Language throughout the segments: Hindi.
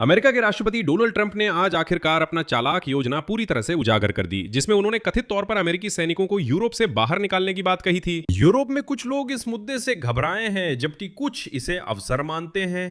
अमेरिका के राष्ट्रपति डोनाल्ड ट्रंप ने आज आखिरकार अपना चालाक योजना पूरी तरह से उजागर कर दी, जिसमें उन्होंने कथित तौर पर अमेरिकी सैनिकों को यूरोप से बाहर निकालने की बात कही थी। यूरोप में कुछ लोग इस मुद्दे से घबराए हैं, जबकि कुछ इसे अवसर मानते हैं।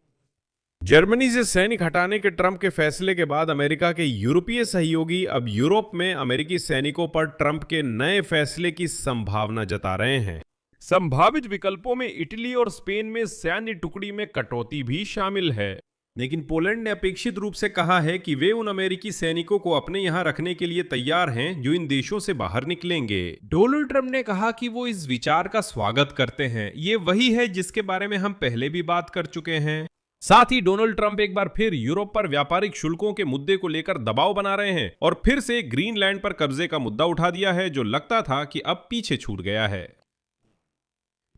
जर्मनी से सैनिक हटाने के ट्रंप के फैसले के बाद अमेरिका के यूरोपीय सहयोगी अब यूरोप में अमेरिकी सैनिकों पर ट्रंप के नए फैसले की संभावना जता रहे हैं। संभावित विकल्पों में इटली और स्पेन में सैन्य टुकड़ी में कटौती भी शामिल है, लेकिन पोलैंड ने अपेक्षित रूप से कहा है कि वे उन अमेरिकी सैनिकों को अपने यहां रखने के लिए तैयार हैं जो इन देशों से बाहर निकलेंगे। डोनाल्ड ट्रंप ने कहा कि वो इस विचार का स्वागत करते हैं। ये वही है जिसके बारे में हम पहले भी बात कर चुके हैं। साथ ही डोनाल्ड ट्रंप एक बार फिर यूरोप पर व्यापारिक शुल्कों के मुद्दे को लेकर दबाव बना रहे हैं और फिर से ग्रीनलैंड पर कब्जे का मुद्दा उठा दिया है, जो लगता था कि अब पीछे छूट गया है।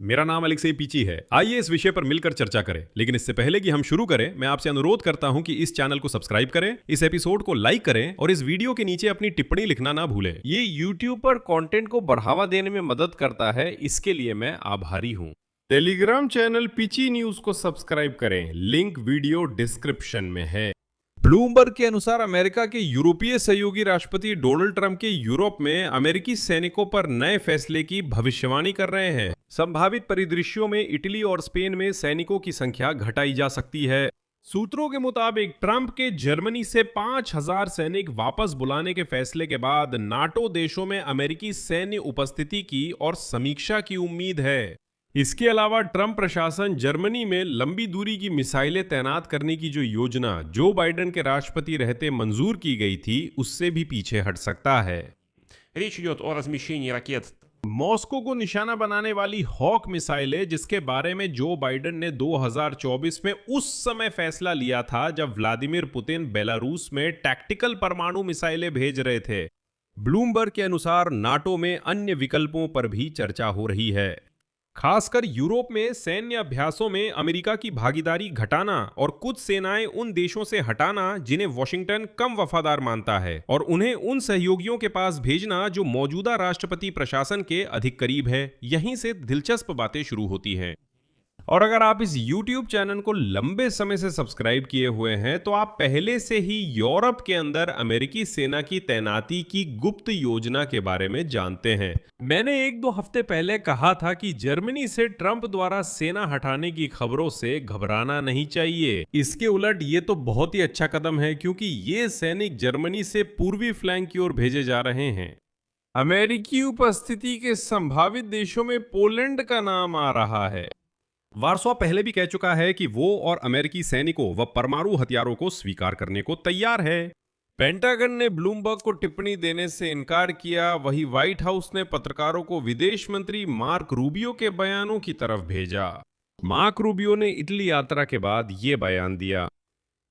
मेरा नाम अलेक्सेई पीची है। आइए इस विषय पर मिलकर चर्चा करें, लेकिन इससे पहले कि हम शुरू करें, मैं आपसे अनुरोध करता हूं कि इस चैनल को सब्सक्राइब करें, इस एपिसोड को लाइक करें और इस वीडियो के नीचे अपनी टिप्पणी लिखना ना भूलें। ये YouTube पर कंटेंट को बढ़ावा देने में मदद करता है, इसके लिए मैं आभारी हूं। टेलीग्राम चैनल पीची न्यूज को सब्सक्राइब करें, लिंक वीडियो डिस्क्रिप्शन में है। ब्लूमबर्ग के अनुसार अमेरिका के यूरोपीय सहयोगी राष्ट्रपति डोनाल्ड ट्रंप के यूरोप में अमेरिकी सैनिकों पर नए फैसले की भविष्यवाणी कर रहे हैं। संभावित परिदृश्यों में इटली और स्पेन में सैनिकों की संख्या घटाई जा सकती है। सूत्रों के मुताबिक ट्रंप के जर्मनी से 5,000 सैनिक वापस बुलाने के फैसले के बाद नाटो देशों में अमेरिकी सैन्य उपस्थिति की और समीक्षा की उम्मीद है। इसके अलावा ट्रंप प्रशासन जर्मनी में लंबी दूरी की मिसाइलें तैनात करने की जो योजना जो बाइडेन के राष्ट्रपति रहते मंजूर की गई थी, उससे भी पीछे हट सकता है। Речь идет о размещении ракет. मॉस्को को निशाना बनाने वाली हॉक मिसाइलें, जिसके बारे में जो बाइडेन ने 2024 में उस समय फैसला लिया था जब व्लादिमीर पुतिन बेलारूस में टैक्टिकल परमाणु मिसाइलें भेज रहे थे। ब्लूमबर्ग के अनुसार नाटो में अन्य विकल्पों पर भी चर्चा हो रही है। खासकर यूरोप में सैन्य अभ्यासों में अमेरिका की भागीदारी घटाना और कुछ सेनाएं उन देशों से हटाना जिन्हें वॉशिंगटन कम वफादार मानता है, और उन्हें उन सहयोगियों के पास भेजना जो मौजूदा राष्ट्रपति प्रशासन के अधिक करीब है। यहीं से दिलचस्प बातें शुरू होती हैं। और अगर आप इस YouTube चैनल को लंबे समय से सब्सक्राइब किए हुए हैं, तो आप पहले से ही यूरोप के अंदर अमेरिकी सेना की तैनाती की गुप्त योजना के बारे में जानते हैं। मैंने 1-2 हफ्ते पहले कहा था कि जर्मनी से ट्रंप द्वारा सेना हटाने की खबरों से घबराना नहीं चाहिए। इसके उलट ये तो बहुत ही अच्छा कदम है, क्योंकि ये सैनिक जर्मनी से पूर्वी फ्लैंक की ओर भेजे जा रहे हैं। अमेरिकी उपस्थिति के संभावित देशों में पोलैंड का नाम आ रहा है। वार्सो पहले भी कह चुका है कि वो और अमेरिकी सैनिकों व परमाणु हथियारों को स्वीकार करने को तैयार है। पेंटागन ने ब्लूमबर्ग को टिप्पणी देने से इनकार किया, वहीं व्हाइट हाउस ने पत्रकारों को विदेश मंत्री मार्क रूबियो के बयानों की तरफ भेजा। मार्क रूबियो ने इटली यात्रा के बाद ये बयान दिया।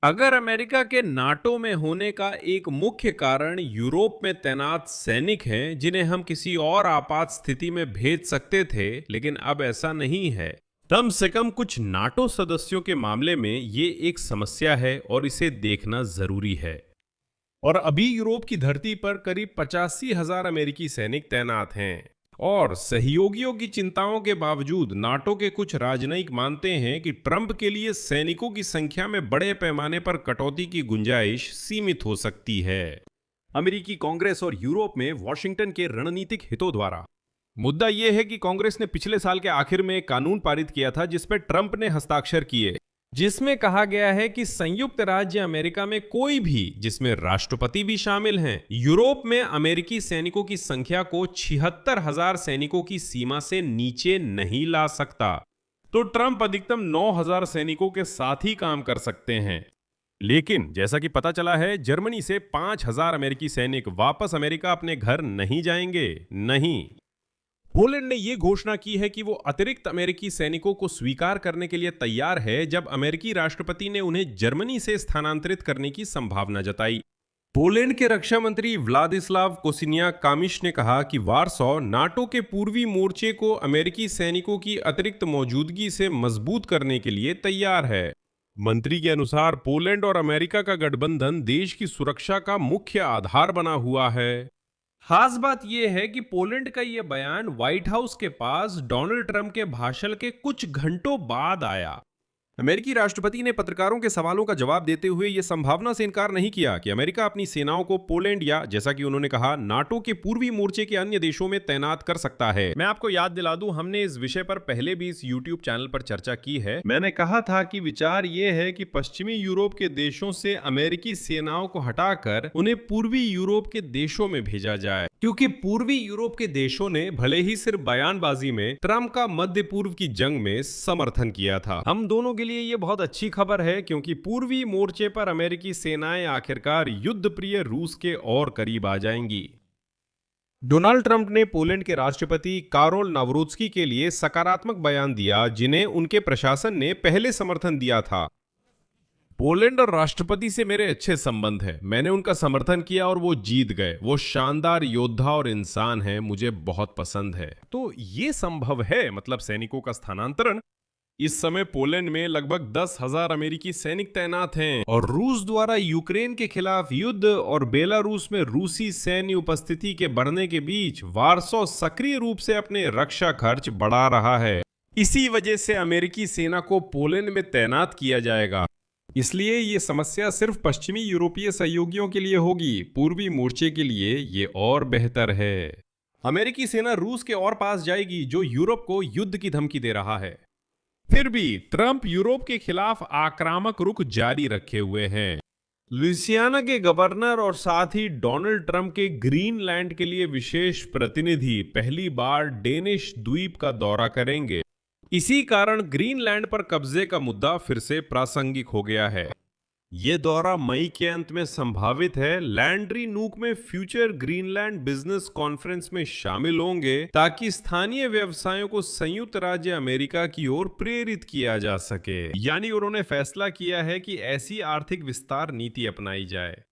अगर अमेरिका के नाटो में होने का एक मुख्य कारण यूरोप में तैनात सैनिक हैं, जिन्हें हम किसी और आपात स्थिति में भेज सकते थे, लेकिन अब ऐसा नहीं है। कम से कम कुछ नाटो सदस्यों के मामले में ये एक समस्या है और इसे देखना जरूरी है। और अभी यूरोप की धरती पर करीब 85,000 अमेरिकी सैनिक तैनात हैं। और सहयोगियों की चिंताओं के बावजूद नाटो के कुछ राजनयिक मानते हैं कि ट्रंप के लिए सैनिकों की संख्या में बड़े पैमाने पर कटौती की गुंजाइश सीमित हो सकती है। अमेरिकी कांग्रेस और यूरोप में वॉशिंगटन के रणनीतिक हितों द्वारा मुद्दा यह है कि कांग्रेस ने पिछले साल के आखिर में एक कानून पारित किया था, जिस पर ट्रंप ने हस्ताक्षर किए, जिसमें कहा गया है कि संयुक्त राज्य अमेरिका में कोई भी, जिसमें राष्ट्रपति भी शामिल हैं, यूरोप में अमेरिकी सैनिकों की संख्या को 76,000 सैनिकों की सीमा से नीचे नहीं ला सकता। तो ट्रंप अधिकतम 9,000 सैनिकों के साथ ही काम कर सकते हैं। लेकिन जैसा कि पता चला है, जर्मनी से 5,000 अमेरिकी सैनिक वापस अमेरिका अपने घर नहीं जाएंगे। नहीं, पोलैंड ने यह घोषणा की है कि वो अतिरिक्त अमेरिकी सैनिकों को स्वीकार करने के लिए तैयार है, जब अमेरिकी राष्ट्रपति ने उन्हें जर्मनी से स्थानांतरित करने की संभावना जताई। पोलैंड के रक्षा मंत्री व्लादिस्लाव कोसिनियाक-कामिश ने कहा कि वार्सो नाटो के पूर्वी मोर्चे को अमेरिकी सैनिकों की अतिरिक्त मौजूदगी से मजबूत करने के लिए तैयार है। मंत्री के अनुसार पोलैंड और अमेरिका का गठबंधन देश की सुरक्षा का मुख्य आधार बना हुआ है। खास बात यह है कि पोलैंड का यह बयान व्हाइट हाउस के पास डोनाल्ड ट्रंप के भाषण के कुछ घंटों बाद आया। अमेरिकी राष्ट्रपति ने पत्रकारों के सवालों का जवाब देते हुए यह संभावना से इनकार नहीं किया कि अमेरिका अपनी सेनाओं को पोलैंड या जैसा कि उन्होंने कहा नाटो के पूर्वी मोर्चे के अन्य देशों में तैनात कर सकता है। मैं आपको याद दिला दूं, हमने इस विषय पर पहले भी इस YouTube चैनल पर चर्चा की है। मैंने कहा था कि विचार ये है कि पश्चिमी यूरोप के देशों से अमेरिकी सेनाओं को हटाकर उन्हें पूर्वी यूरोप के देशों में भेजा जाए, क्योंकि पूर्वी यूरोप के देशों ने भले ही सिर्फ बयानबाजी में ट्रंप का मध्य पूर्व की जंग में समर्थन किया था। हम दोनों के लिए ये बहुत अच्छी खबर है, क्योंकि पूर्वी मोर्चे पर अमेरिकी सेनाएं आखिरकार युद्ध प्रिय रूस के और करीब आ जाएंगी। डोनाल्ड ट्रंप ने पोलैंड के राष्ट्रपति कारोल नावरोत्स्की के लिए सकारात्मक बयान दिया, जिन्हें उनके प्रशासन ने पहले समर्थन दिया था। पोलैंड और राष्ट्रपति से मेरे अच्छे संबंध हैं। मैंने उनका समर्थन किया और वो जीत गए। वो शानदार योद्धा और इंसान हैं, मुझे बहुत पसंद है। तो ये संभव है, मतलब सैनिकों का स्थानांतरण। इस समय पोलैंड में लगभग 10,000 अमेरिकी सैनिक तैनात हैं और रूस द्वारा यूक्रेन के खिलाफ युद्ध और बेलारूस में रूसी सैन्य उपस्थिति के बढ़ने के बीच वार्सो सक्रिय रूप से अपने रक्षा खर्च बढ़ा रहा है। इसी वजह से अमेरिकी सेना को पोलैंड में तैनात किया जाएगा। इसलिए ये समस्या सिर्फ पश्चिमी यूरोपीय सहयोगियों के लिए होगी, पूर्वी मोर्चे के लिए ये और बेहतर है। अमेरिकी सेना रूस के और पास जाएगी, जो यूरोप को युद्ध की धमकी दे रहा है। फिर भी ट्रंप यूरोप के खिलाफ आक्रामक रुख जारी रखे हुए हैं। लुइसियाना के गवर्नर और साथ ही डोनाल्ड ट्रंप के ग्रीनलैंड के लिए विशेष प्रतिनिधि पहली बार डेनिश द्वीप का दौरा करेंगे। इसी कारण ग्रीनलैंड पर कब्जे का मुद्दा फिर से प्रासंगिक हो गया है। ये दौरा मई के अंत में संभावित है। लैंड्री नूक में फ्यूचर ग्रीनलैंड बिजनेस कॉन्फ्रेंस में शामिल होंगे, ताकि स्थानीय व्यवसायों को संयुक्त राज्य अमेरिका की ओर प्रेरित किया जा सके। यानी उन्होंने फैसला किया है कि ऐसी आर्थिक विस्तार नीति अपनाई जाए।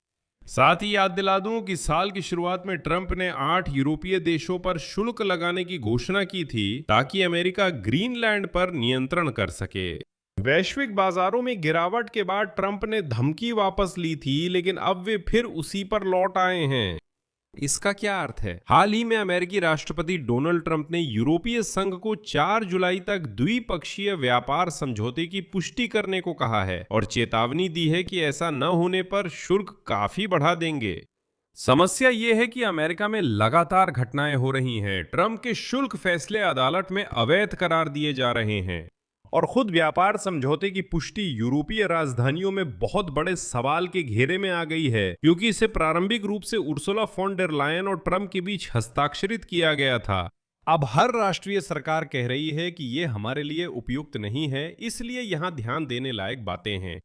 साथ ही याद दिला दूं कि साल की शुरुआत में ट्रंप ने 8 यूरोपीय देशों पर शुल्क लगाने की घोषणा की थी, ताकि अमेरिका ग्रीनलैंड पर नियंत्रण कर सके। वैश्विक बाजारों में गिरावट के बाद ट्रंप ने धमकी वापस ली थी, लेकिन अब वे फिर उसी पर लौट आए हैं। इसका क्या अर्थ है? हाल ही में अमेरिकी राष्ट्रपति डोनाल्ड ट्रंप ने यूरोपीय संघ को 4 जुलाई तक द्विपक्षीय व्यापार समझौते की पुष्टि करने को कहा है और चेतावनी दी है कि ऐसा न होने पर शुल्क काफी बढ़ा देंगे। समस्या ये है कि अमेरिका में लगातार घटनाएं हो रही हैं। ट्रंप के शुल्क फैसले अदालत में अवैध करार दिए जा रहे हैं और खुद व्यापार समझौते की पुष्टि यूरोपीय राजधानियों में बहुत बड़े सवाल के घेरे में आ गई है, क्योंकि इसे प्रारंभिक रूप से उर्सुला फॉन डेर लायन और ट्रंप के बीच हस्ताक्षरित किया गया था। अब हर राष्ट्रीय सरकार कह रही है कि ये हमारे लिए उपयुक्त नहीं है, इसलिए यहाँ ध्यान देने लायक बातें हैं।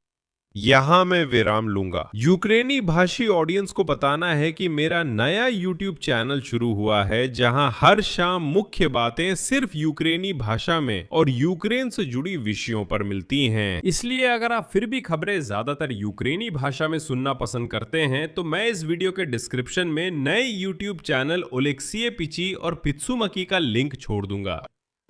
यहाँ मैं विराम लूंगा। यूक्रेनी भाषी ऑडियंस को बताना है कि मेरा नया YouTube चैनल शुरू हुआ है, जहां हर शाम मुख्य बातें सिर्फ यूक्रेनी भाषा में और यूक्रेन से जुड़ी विषयों पर मिलती हैं। इसलिए अगर आप फिर भी खबरें ज्यादातर यूक्रेनी भाषा में सुनना पसंद करते हैं, तो मैं इस वीडियो के डिस्क्रिप्शन में नए YouTube चैनल ओलेक्सीय पिची और पित्सुमकी का लिंक छोड़ दूंगा।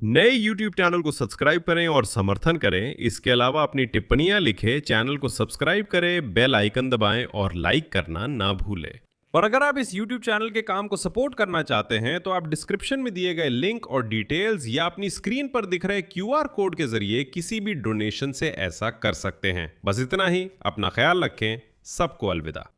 नए YouTube चैनल को सब्सक्राइब करें और समर्थन करें। इसके अलावा अपनी टिप्पणियां लिखें, चैनल को सब्सक्राइब करें, बेल आइकन दबाएं और लाइक करना ना भूलें। और अगर आप इस YouTube चैनल के काम को सपोर्ट करना चाहते हैं, तो आप डिस्क्रिप्शन में दिए गए लिंक और डिटेल्स या अपनी स्क्रीन पर दिख रहे QR कोड के जरिए किसी भी डोनेशन से ऐसा कर सकते हैं। बस इतना ही। अपना ख्याल रखें। सबको अलविदा।